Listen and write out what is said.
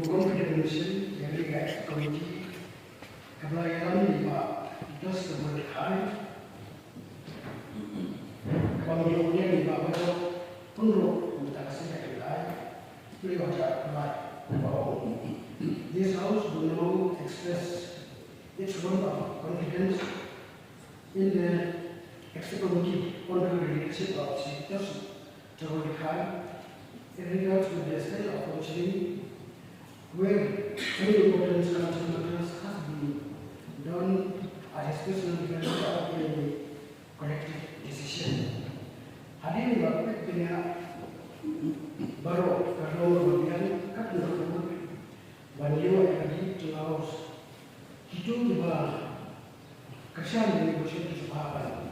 Confederation, every committee, Kablayan, just the word high. Panggilan ni Bapak Joe, Pungro, untuk kasih kelai, beliau cakap kelai. This house will now express its vote of confidence in the executive under the leadership of Secretary General Khan in regards to the state of functioning, where any important council matters has been done at a special development of a collective decision. Hadirin Bapak dengan baru kalau bagian kat nomor banyak lagi terlalu hidup juga kerja negosiasi sepakat.